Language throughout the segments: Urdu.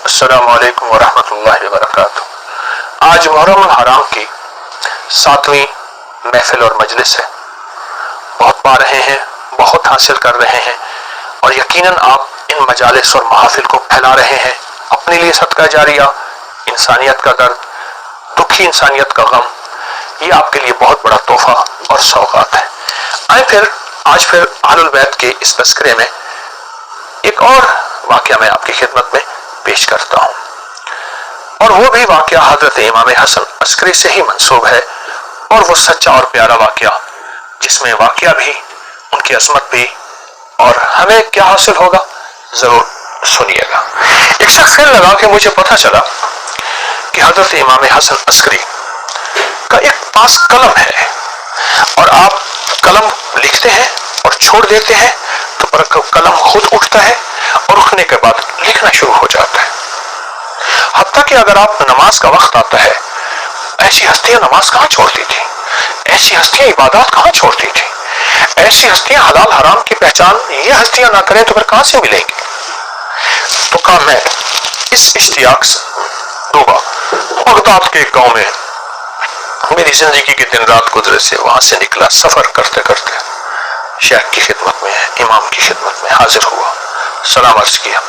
السلام علیکم ورحمۃ اللہ وبرکاتہ۔ آج محرم الحرام کی 7ویں محفل اور مجلس ہے۔ بہت پا رہے ہیں، بہت حاصل کر رہے ہیں، اور یقیناً آپ ان مجالس اور محافل کو پھیلا رہے ہیں اپنے لیے صدقہ جاریہ، انسانیت کا درد، دکھی انسانیت کا غم، یہ آپ کے لیے بہت بڑا تحفہ اور سوغات ہے۔ آج پھر اہل البیت کے اس تذکرے میں ایک اور واقعہ میں آپ کی خدمت میں پیش کرتا ہوں، اور وہ بھی واقعہ حضرت امام حسن عسکری سے ہی منسوب ہے، اور وہ سچا اور پیارا واقعہ جس میں واقعہ بھی، ان کی عظمت بھی، اور ہمیں کیا حاصل ہوگا ضرور سنیے گا۔ ایک شخص کہنے لگا کہ مجھے پتہ چلا کہ حضرت امام حسن عسکری کا ایک پاس قلم ہے، اور آپ قلم لکھتے ہیں اور چھوڑ دیتے ہیں تو قلم خود اٹھتا ہے اور اٹھنے کے بعد لکھنا شروع ہو جاتا ہے۔ حتیٰ کہ اگر آپ نماز کا وقت آتا ہے، ایسی ہستیاں نماز کہاں چھوڑتی تھی، ایسی ہستیاں عبادات کہاں چھوڑتی تھی، ایسی ہستیاں حلال حرام کی پہچان یہ ہستیاں نہ کریں تو پھر کہاں سے ملیں گی؟ تو کہا میں اس اشتیاق سے ڈوبا، بغداد کے ایک گاؤں میں میری زندگی کے دن رات گزرے سے وہاں سے نکلا، سفر کرتے کرتے شیخ کی خدمت میں، امام کی خدمت میں حاضر ہوا، سلام عرض کیا۔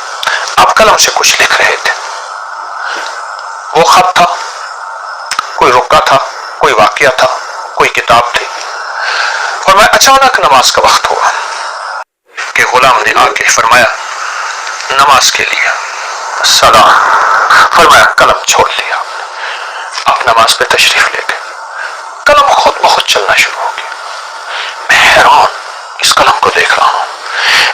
آپ قلم سے کچھ لکھ رہے تھے، وہ خط تھا، کوئی رکا تھا، کوئی واقعہ تھا، کوئی کتاب تھی؟ اور میں اچانک نماز کا وقت ہوا کہ غلام نے آ کے فرمایا نماز کے لیے سلام، فرمایا قلم چھوڑ لیا، آپ نماز پہ تشریف لے گئے، قلم خود بخود چلنا شروع ہو گیا۔ میں حیران اس قلم کو دیکھ رہا ہوں،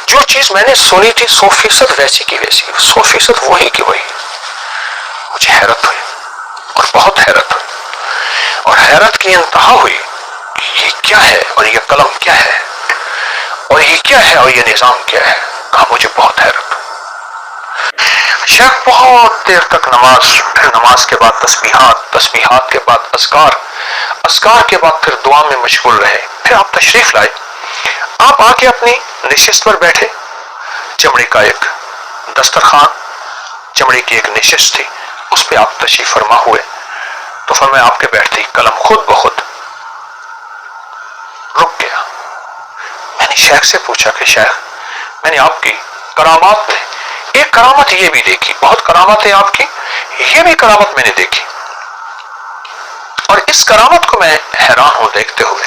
جو چیز میں نے سنی تھی 100% ویسی کی ویسی، 100% وہی کی وہی۔ مجھے حیرت ہوئی اور بہت حیرت ہوئی، اور حیرت کی انتہا ہوئی کہ یہ کیا ہے اور یہ قلم کیا ہے اور یہ کیا ہے اور یہ نظام کیا ہے۔ کہا مجھے بہت حیرت ہوئی۔ شیخ بہت دیر تک نماز، پھر نماز کے بعد تسبیحات، تسبیحات کے بعد اذکار، اذکار کے بعد پھر دعا میں مشغول رہے۔ پھر آپ تشریف لائے، آپ آ کے اپنی نشست پر بیٹھے، چمڑے کا ایک دسترخوان، چمڑے کی ایک نشست تھی، اس پہ آپ تشریف فرما ہوئے۔ تو فرمایا آپ کے بیٹھتے ہی قلم خود بخود رک گیا۔ میں نے شیخ سے پوچھا کہ شیخ، میں نے آپ کی کرامات میں ایک کرامت یہ بھی دیکھی، بہت کرامت ہے آپ کی، یہ بھی کرامت میں نے دیکھی، اور اس کرامت کو میں حیران ہوں دیکھتے ہوئے،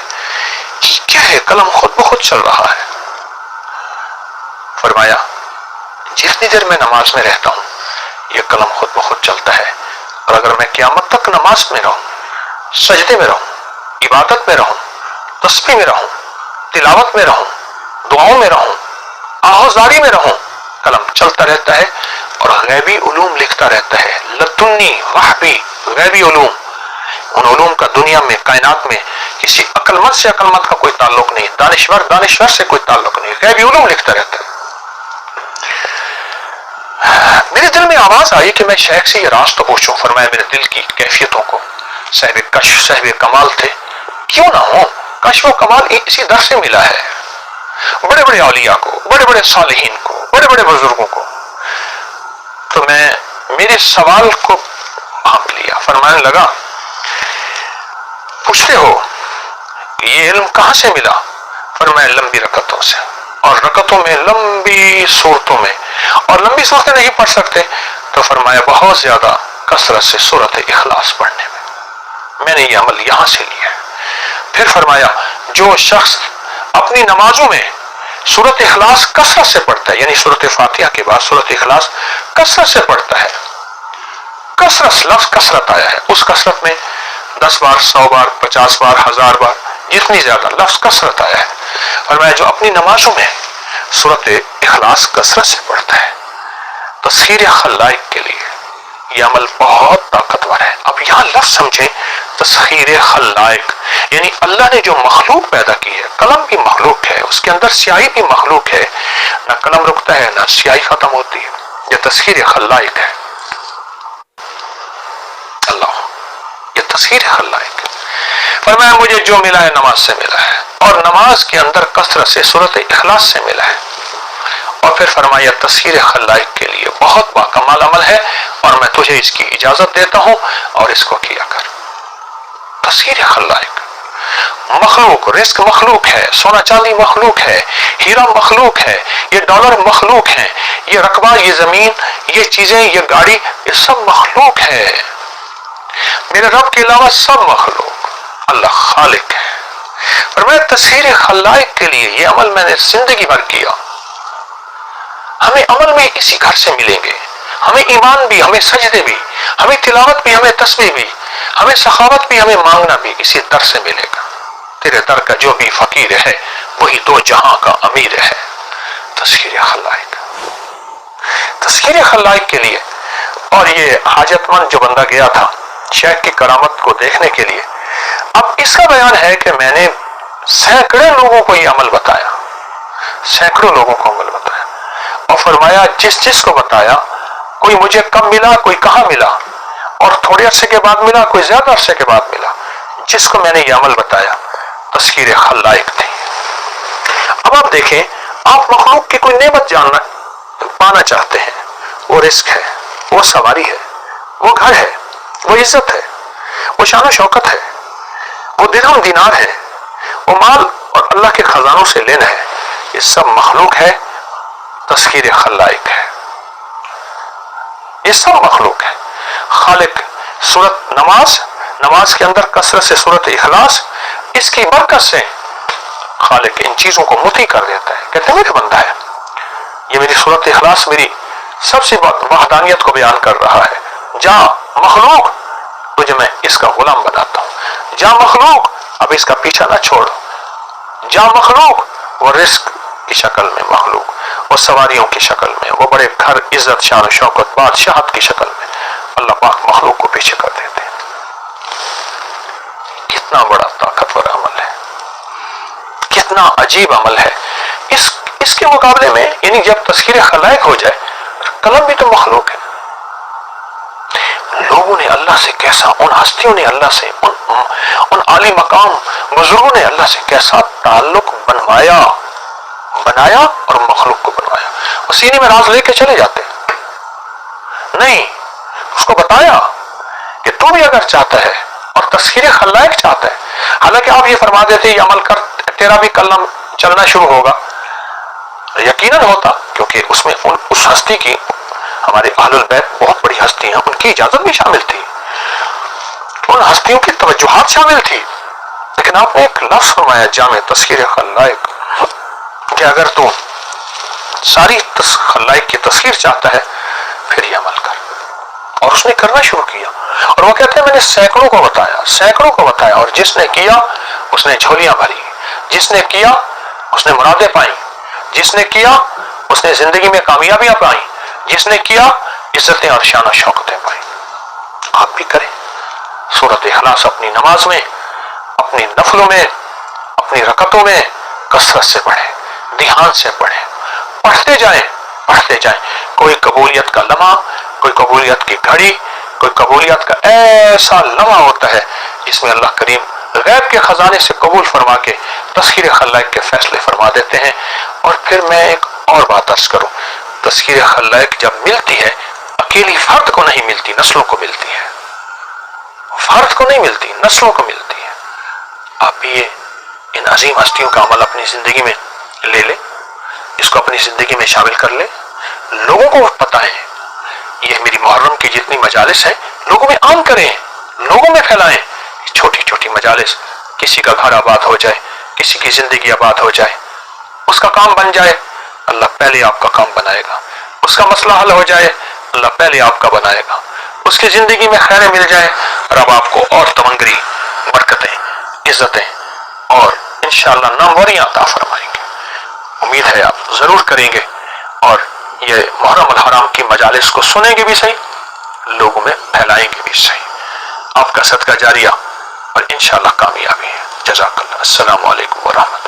یہ کیا ہے؟ قلم خود بخود چل رہا ہے۔ فرمایا جتنی دیر میں نماز میں رہتا ہوں یہ قلم خود بخود چلتا ہے، اور اگر میں قیامت تک نماز میں رہوں، سجدے میں رہوں، عبادت میں رہوں، تسبیح میں رہوں، تلاوت میں رہوں، دعاؤں میں رہوں، آہوزاری میں رہوں، قلم چلتا رہتا ہے اور غیبی علوم لکھتا رہتا ہے، لدنی وحبی غیبی علوم، ان علوم کا دنیا میں، کائنات میں کسی عقل مند سے عقل مند کا کوئی تعلق نہیں، دانشور سے کوئی تعلق نہیں، غیبی علوم لکھتا رہتا ہے۔ میرے دل میں آواز آئی کہ میں شیخ سے یہ راز تو پوچھوں۔ فرمایا میرے دل کی کیفیتوں کو صاحب کشف، صاحب کمال تھے، کیوں نہ ہو، کشف و کمال اسی در سے ملا ہے، بڑے بڑے اولیاء کو، بڑے بڑے صالحین کو، بڑے بڑے بزرگوں کو۔ تو میں میرے سوال کو بھانپ لیا، فرمانے لگا پوچھتے ہو کہ یہ علم کہاں سے ملا؟ فرمایا لمبی رکعتوں سے، اور رکعتوں میں لمبی صورتوں میں، اور لمبی صورتیں نہیں پڑھ سکتے تو فرمایا بہت زیادہ کثرت سے سورۃ اخلاص پڑھنے میں نے یہ عمل یہاں سے لیا ہے۔ پھر فرمایا جو شخص اپنی نمازوں میں سورۃ اخلاص کثرت سے پڑھتا ہے، یعنی سورۃ فاتحہ کے بعد سورۃ اخلاص کثرت سے پڑھتا ہے، کثرت لفظ کثرت آیا ہے، اس کثرت میں 10 بار، 100 بار، 50 بار، 1000 بار، جتنی زیادہ لفظ کثرت آیا ہے، فرمایا جو اپنی نمازوں میں سورۃ اخلاص کثرت سے پڑھتا ہے، تسخیر خلائق کے لیے یہ عمل بہت طاقتور ہے۔ اب یہاں لفظ سمجھیں، تسخیر خلائق یعنی اللہ نے جو مخلوق پیدا کی ہے، قلم بھی مخلوق ہے، اس کے اندر سیاہی بھی مخلوق ہے، نہ قلم رکتا ہے نہ سیاہی ختم ہوتی ہے، یہ تسخیر خلائق ہے۔ اللہ، یہ تسخیر خلائق۔ فرمایا مجھے جو ملا ہے نماز سے ملا ہے، اور نماز کے اندر کثرت سے سورۃ اخلاص سے ملا ہے۔ اور پھر فرمایا تسخیر خلائق کے لیے بہت باکمال عمل ہے، تجھے اس کی اجازت دیتا ہوں اور اس کو کیا کر۔ تذکیر خلائق، مخلوق، رزق مخلوق ہے، سونا چاندی مخلوق ہے، ہیرا مخلوق ہے، یہ ڈالر مخلوق ہے، یہ رقبہ، یہ زمین، یہ چیزیں، یہ گاڑی، یہ سب مخلوق ہے۔ میرے رب کے علاوہ سب مخلوق، اللہ خالق ہے۔ اور میں تذکیر خلائق کے لیے یہ عمل میں نے زندگی بھر کیا۔ ہمیں عمل میں اسی گھر سے ملیں گے، ہمیں ایمان بھی، ہمیں سجدے بھی، ہمیں تلاوت بھی، ہمیں تسبیح بھی، ہمیں سخاوت بھی، ہمیں مانگنا بھی اسی در سے ملے گا۔ تیرے در کا جو بھی فقیر ہے وہی دو جہاں کا امیر ہے۔ تذکیر خلائق، تذکیر خلائق کے لیے۔ اور یہ حاجت مند جو بندہ گیا تھا شیخ کی کرامت کو دیکھنے کے لیے، اب اس کا بیان ہے کہ میں نے سینکڑے لوگوں کو یہ عمل بتایا، سینکڑوں لوگوں کو عمل بتایا، اور فرمایا جس جس کو بتایا، کوئی مجھے کب ملا، کوئی کہاں ملا، اور تھوڑے عرصے کے بعد ملا، کوئی زیادہ عرصے کے بعد ملا، جس کو میں نے یہ عمل بتایا تذکیر خلائق تھی۔ اب آپ دیکھیں، آپ مخلوق کی کوئی نعمت جاننا پانا چاہتے ہیں، وہ رزق ہے، وہ سواری ہے، وہ گھر ہے، وہ عزت ہے، وہ شان و شوکت ہے، وہ درہم دینار ہے، وہ مال اور اللہ کے خزانوں سے لینا ہے، یہ سب مخلوق ہے، تذکیر خلائق ہے، یہ سب مخلوق ہے۔ خالق سورت نماز، نماز کے اندر کثرت سے سورت اخلاص، اس کی برکت سے خالق ان چیزوں کو مطیع کر دیتا ہے، کہتے ہیں میرے بندہ ہے، یہ میری سورت اخلاص میری سب سے وحدانیت کو بیان کر رہا ہے، جا مخلوق تجھے میں اس کا غلام بناتا ہوں، جا مخلوق اب اس کا پیچھا نہ چھوڑ، جا مخلوق وہ رزق کی شکل میں، مخلوق وہ سواریوں کی شکل میں، وہ بڑے گھر، عزت، شان و شوکت، بادشاہت کی شکل میں اللہ پاک مخلوق کو پیچھے کر دیتے ہیں۔ کتنا بڑا طاقتور عمل ہے، کتنا عجیب عمل ہے۔ اس کے مقابلے میں یعنی جب تذکیر خلائق ہو جائے، قلم بھی تو مخلوق ہے۔ لوگوں نے اللہ سے کیسا، ان ہستیوں نے اللہ سے، ان عالی مقام بزرگوں نے اللہ سے کیسا تعلق بنوایا اور مخلوق کو بنوایا۔ وہ سینے میں راز لے کے چلے جاتے نہیں، اس کو بتایا کہ تو بھی اگر چاہتا ہے اور تذکیر خلائق چاہتا ہے، حالانکہ آپ یہ فرما دیتے یہ عمل کر تیرا بھی کلم چلنا شروع ہوگا، یقیناً ہوتا، کیونکہ اس میں اس ہستی کی، ہمارے اہل البیت بہت بڑی ہستی ہیں، ان کی اجازت بھی شامل تھی، ان ہستیوں کی توجہات شامل تھی، لیکن آپ نے ایک لفظ فرمایا جامع تذکیر خلائق، کہ اگر تو ساری خلائق کی تذکیر چاہتا ہے پھر یہ عمل کر، اور اس نے کرنا شروع کیا۔ اور وہ کہتے ہیں میں نے سینکڑوں کو بتایا، اور جس نے کیا اس نے جھولیاں بھری، جس نے کیا اس نے مرادیں پائیں، جس نے کیا اس نے زندگی میں کامیابیاں پائیں، جس نے کیا عزتیں اور شان و شوکتیں پائیں۔ آپ بھی کریں، سورت اخلاص اپنی نماز میں، اپنی نفلوں میں، اپنی رکعتوں میں کثرت سے پڑھیں، دھیان سے پڑھیں، پڑھتے جائیں۔ کوئی قبولیت کا لمحہ، کوئی قبولیت کی گھڑی، کوئی قبولیت کا ایسا لمحہ ہوتا ہے جس میں اللہ کریم غیب کے خزانے سے قبول فرما کے تذکیر خلائق کے فیصلے فرما دیتے ہیں۔ اور پھر میں ایک اور بات عرض کروں، تذکیر خلائق جب ملتی ہے اکیلی فرد کو نہیں ملتی، نسلوں کو ملتی ہے، فرد کو نہیں ملتی، نسلوں کو ملتی ہے۔ آپ بھی یہ ان عظیم ہستیوں کا عمل اپنی زندگی میں لے لیں، اس کو اپنی زندگی میں شامل کر لیں، لوگوں کو بتائیں، یہ میری محرم کی جتنی مجالس ہیں لوگوں میں عام کریں، لوگوں میں پھیلائیں، چھوٹی چھوٹی مجالس، کسی کا گھر آباد ہو جائے، کسی کی زندگی آباد ہو جائے، اس کا کام بن جائے، اللہ پہلے آپ کا کام بنائے گا، اس کا مسئلہ حل ہو جائے، اللہ پہلے آپ کا بنائے گا، اس کی زندگی میں خیریں مل جائیں، رب آپ کو اور تمنگری، برکتیں، عزتیں اور انشاءاللہ ناموریاں عطا فرمائیں گے۔ امید ہے آپ ضرور کریں گے، اور یہ محرم الحرام کی مجالس کو سنیں گے بھی صحیح، لوگوں میں پھیلائیں گے بھی صحیح۔ آپ کا صدقہ جاریہ اور انشاءاللہ کامیابی ہے۔ جزاک اللہ۔ السلام علیکم ورحمۃ اللہ۔